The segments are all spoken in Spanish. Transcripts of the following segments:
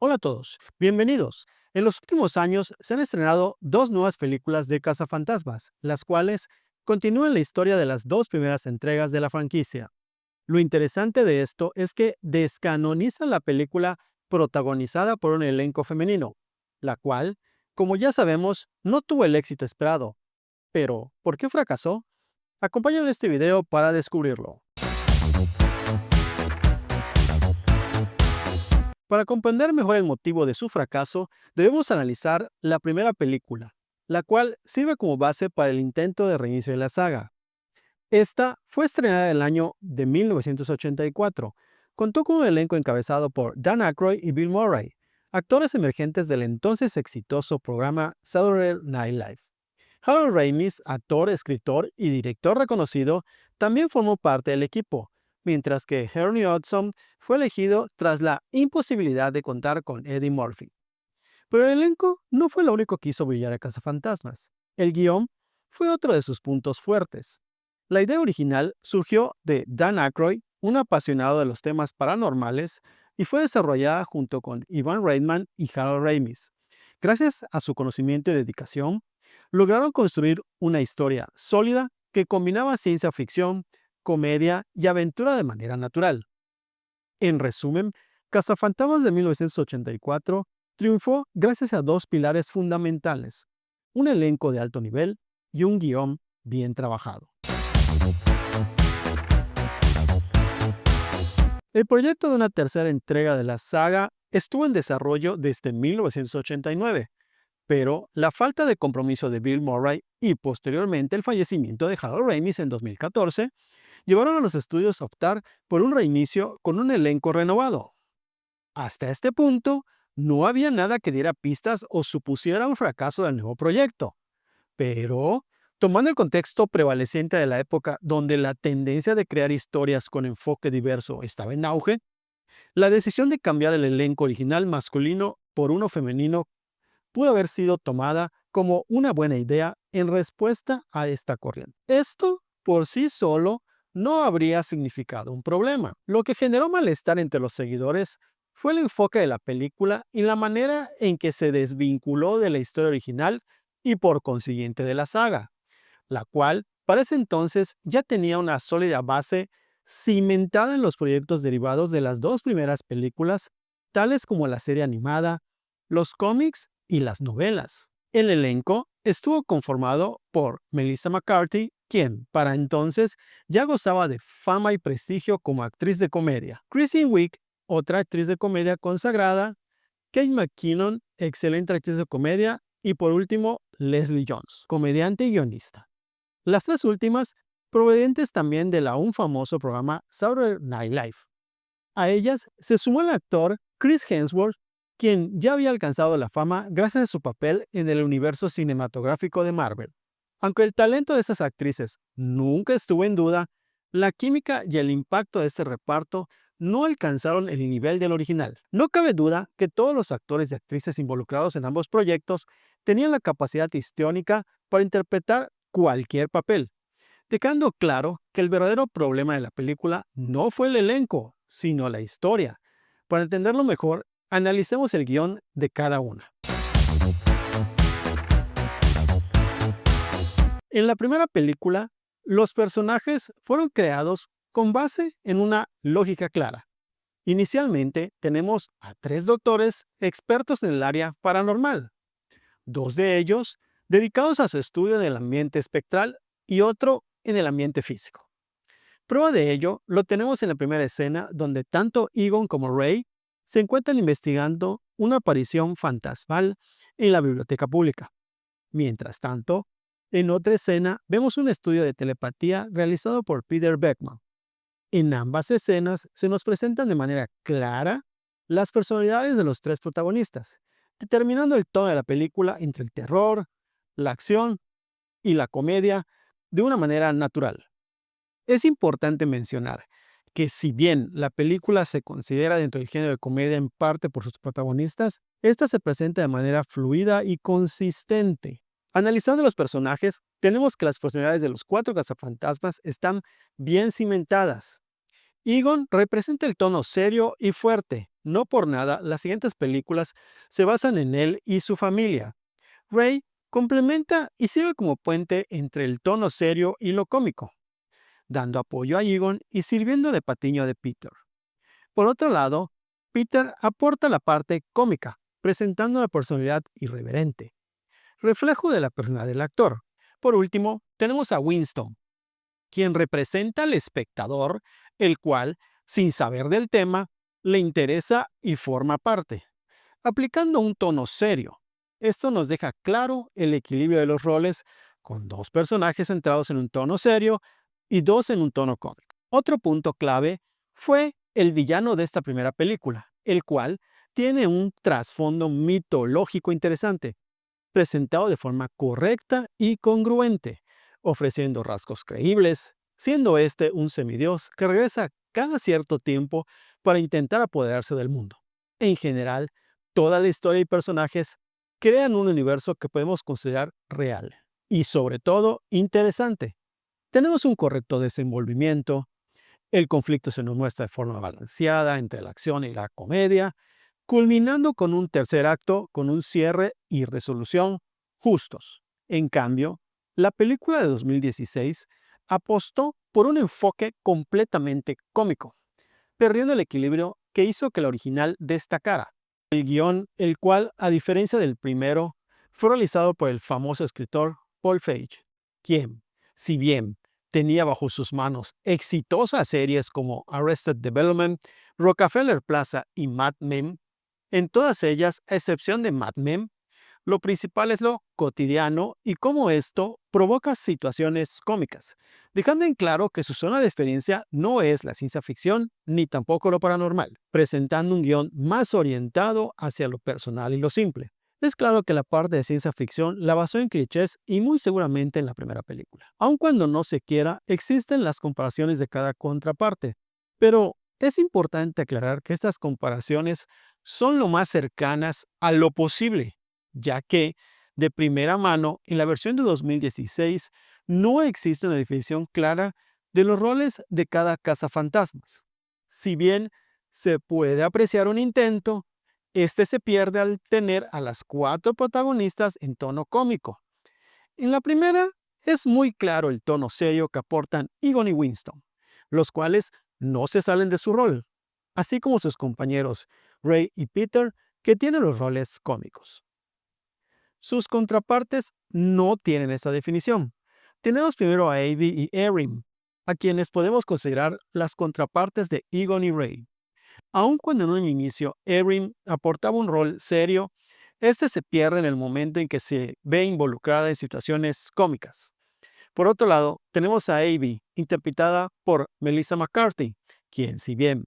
Hola a todos, bienvenidos. En los últimos años se han estrenado dos nuevas películas de Cazafantasmas, las cuales continúan la historia de las dos primeras entregas de la franquicia. Lo interesante de esto es que descanonizan la película protagonizada por un elenco femenino, la cual, como ya sabemos, no tuvo el éxito esperado. Pero, ¿por qué fracasó? Acompáñame en este video para descubrirlo. Para comprender mejor el motivo de su fracaso, debemos analizar la primera película, la cual sirve como base para el intento de reinicio de la saga. Esta fue estrenada en el año de 1984. Contó con un elenco encabezado por Dan Aykroyd y Bill Murray, actores emergentes del entonces exitoso programa Saturday Night Live. Harold Ramis, actor, escritor y director reconocido, también formó parte del equipo, mientras que Ernie Hudson fue elegido tras la imposibilidad de contar con Eddie Murphy. Pero el elenco no fue lo único que hizo brillar a Cazafantasmas. El guión fue otro de sus puntos fuertes. La idea original surgió de Dan Aykroyd, un apasionado de los temas paranormales, y fue desarrollada junto con Ivan Reitman y Harold Ramis. Gracias a su conocimiento y dedicación, lograron construir una historia sólida que combinaba ciencia ficción, comedia y aventura de manera natural. En resumen, Cazafantasmas de 1984 triunfó gracias a dos pilares fundamentales: un elenco de alto nivel y un guión bien trabajado. El proyecto de una tercera entrega de la saga estuvo en desarrollo desde 1989, pero la falta de compromiso de Bill Murray y posteriormente el fallecimiento de Harold Ramis en 2014 llevaron a los estudios a optar por un reinicio con un elenco renovado. Hasta este punto, no había nada que diera pistas o supusiera un fracaso del nuevo proyecto. Pero, tomando el contexto prevaleciente de la época donde la tendencia de crear historias con enfoque diverso estaba en auge, la decisión de cambiar el elenco original masculino por uno femenino pudo haber sido tomada como una buena idea en respuesta a esta corriente. Esto, por sí solo, no habría significado un problema. Lo que generó malestar entre los seguidores fue el enfoque de la película y la manera en que se desvinculó de la historia original y por consiguiente de la saga, la cual para ese entonces ya tenía una sólida base cimentada en los proyectos derivados de las dos primeras películas, tales como la serie animada, los cómics y las novelas. El elenco estuvo conformado por Melissa McCarthy, quien para entonces ya gozaba de fama y prestigio como actriz de comedia; Kristen Wiig, otra actriz de comedia consagrada; Kate McKinnon, excelente actriz de comedia; y por último, Leslie Jones, comediante y guionista. Las tres últimas provenientes también del aún famoso programa Saturday Night Live. A ellas se sumó el actor Chris Hemsworth, quien ya había alcanzado la fama gracias a su papel en el universo cinematográfico de Marvel. Aunque el talento de esas actrices nunca estuvo en duda, la química y el impacto de este reparto no alcanzaron el nivel del original. No cabe duda que todos los actores y actrices involucrados en ambos proyectos tenían la capacidad histriónica para interpretar cualquier papel, dejando claro que el verdadero problema de la película no fue el elenco, sino la historia. Para entenderlo mejor, analicemos el guión de cada una. En la primera película, los personajes fueron creados con base en una lógica clara. Inicialmente tenemos a tres doctores expertos en el área paranormal, dos de ellos dedicados a su estudio del ambiente espectral y otro en el ambiente físico. Prueba de ello lo tenemos en la primera escena, donde tanto Egon como Ray se encuentran investigando una aparición fantasmal en la biblioteca pública. Mientras tanto, en otra escena vemos un estudio de telepatía realizado por Peter Beckman. En ambas escenas se nos presentan de manera clara las personalidades de los tres protagonistas, determinando el tono de la película entre el terror, la acción y la comedia de una manera natural. Es importante mencionar que, si bien la película se considera dentro del género de comedia en parte por sus protagonistas, esta se presenta de manera fluida y consistente. Analizando los personajes, tenemos que las personalidades de los cuatro cazafantasmas están bien cimentadas. Egon representa el tono serio y fuerte, No por nada, las siguientes películas se basan en él y su familia. Ray complementa y sirve como puente entre el tono serio y lo cómico, dando apoyo a Egon y sirviendo de patiño de Peter. Por otro lado, Peter aporta la parte cómica, presentando la personalidad irreverente, reflejo de la personalidad del actor. Por último, tenemos a Winston, quien representa al espectador, el cual, sin saber del tema, le interesa y forma parte, aplicando un tono serio. Esto nos deja claro el equilibrio de los roles, con dos personajes centrados en un tono serio y dos en un tono cómico. Otro punto clave fue el villano de esta primera película, el cual tiene un trasfondo mitológico interesante, presentado de forma correcta y congruente, ofreciendo rasgos creíbles, siendo este un semidios que regresa cada cierto tiempo para intentar apoderarse del mundo. En general, toda la historia y personajes crean un universo que podemos considerar real y, sobre todo, interesante. Tenemos un correcto desenvolvimiento, el conflicto se nos muestra de forma balanceada entre la acción y la comedia, culminando con un tercer acto con un cierre y resolución justos. En cambio, la película de 2016 apostó por un enfoque completamente cómico, perdiendo el equilibrio que hizo que la original destacara. El guión, el cual, a diferencia del primero, fue realizado por el famoso escritor Paul Feig, quien, si bien tenía bajo sus manos exitosas series como Arrested Development, Rockefeller Plaza y Mad Men, en todas ellas, a excepción de Mad Men, lo principal es lo cotidiano y cómo esto provoca situaciones cómicas, dejando en claro que su zona de experiencia no es la ciencia ficción ni tampoco lo paranormal, presentando un guión más orientado hacia lo personal y lo simple. Es claro que la parte de ciencia ficción la basó en clichés y muy seguramente en la primera película. Aun cuando no se quiera, existen las comparaciones de cada contraparte, pero es importante aclarar que estas comparaciones son lo más cercanas a lo posible, ya que, de primera mano, en la versión de 2016 no existe una definición clara de los roles de cada cazafantasmas. Si bien se puede apreciar un intento, este se pierde al tener a las cuatro protagonistas en tono cómico. En la primera es muy claro el tono serio que aportan Egon y Winston, los cuales no se salen de su rol, así como sus compañeros Ray y Peter, que tienen los roles cómicos. Sus contrapartes no tienen esa definición. Tenemos primero a Avi y Erin, a quienes podemos considerar las contrapartes de Egon y Ray. Aun cuando en un inicio Erin aportaba un rol serio, este se pierde en el momento en que se ve involucrada en situaciones cómicas. Por otro lado, tenemos a Avi, interpretada por Melissa McCarthy, quien, si bien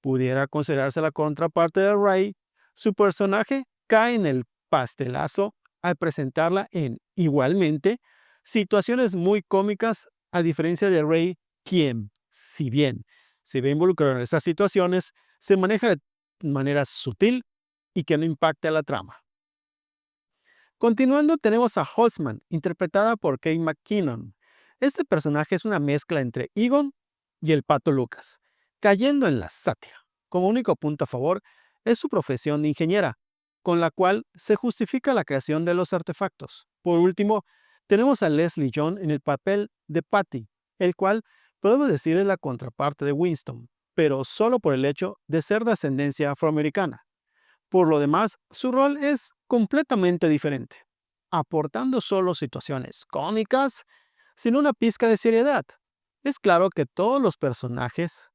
pudiera considerarse la contraparte de Ray, su personaje cae en el pastelazo al presentarla en, igualmente, situaciones muy cómicas, a diferencia de Ray, quien, si bien se ve involucrado en esas situaciones, se maneja de manera sutil y que no impacta la trama. Continuando, tenemos a Holtzman, interpretada por Kate McKinnon. Este personaje es una mezcla entre Egon y el Pato Lucas, cayendo en la sátira. Como único punto a favor es su profesión de ingeniera, con la cual se justifica la creación de los artefactos. Por último, tenemos a Leslie John en el papel de Patty, el cual podemos decir es la contraparte de Winston, pero solo por el hecho de ser de ascendencia afroamericana. Por lo demás, su rol es completamente diferente, aportando solo situaciones cómicas sin una pizca de seriedad. Es claro que todos los personajes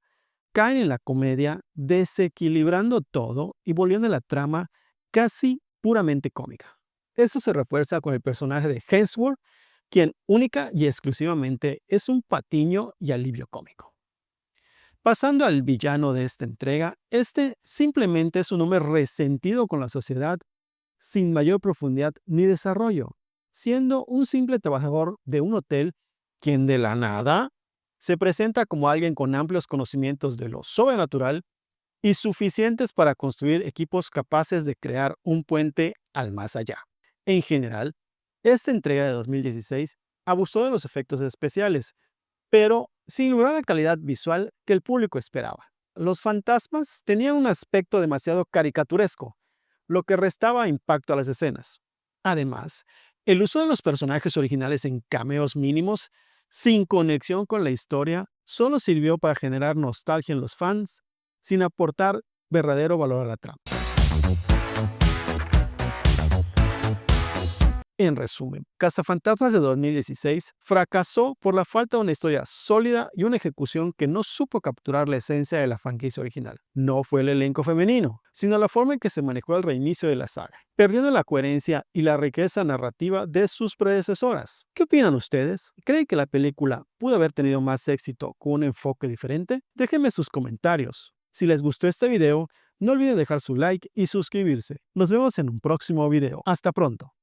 caen en la comedia, desequilibrando todo y volviendo la trama casi puramente cómica. Esto se refuerza con el personaje de Hemsworth, quien única y exclusivamente es un patiño y alivio cómico. Pasando al villano de esta entrega, este simplemente es un hombre resentido con la sociedad, sin mayor profundidad ni desarrollo, siendo un simple trabajador de un hotel quien de la nada se presenta como alguien con amplios conocimientos de lo sobrenatural y suficientes para construir equipos capaces de crear un puente al más allá. En general, esta entrega de 2016 abusó de los efectos especiales, pero sin lograr la calidad visual que el público esperaba. Los fantasmas tenían un aspecto demasiado caricaturesco, lo que restaba impacto a las escenas. Además, el uso de los personajes originales en cameos mínimos, sin conexión con la historia, solo sirvió para generar nostalgia en los fans, sin aportar verdadero valor a la trama. En resumen, Cazafantasmas de 2016 fracasó por la falta de una historia sólida y una ejecución que no supo capturar la esencia de la franquicia original. No fue el elenco femenino, sino la forma en que se manejó el reinicio de la saga, perdiendo la coherencia y la riqueza narrativa de sus predecesoras. ¿Qué opinan ustedes? ¿Creen que la película pudo haber tenido más éxito con un enfoque diferente? Déjenme sus comentarios. Si les gustó este video, no olviden dejar su like y suscribirse. Nos vemos en un próximo video. Hasta pronto.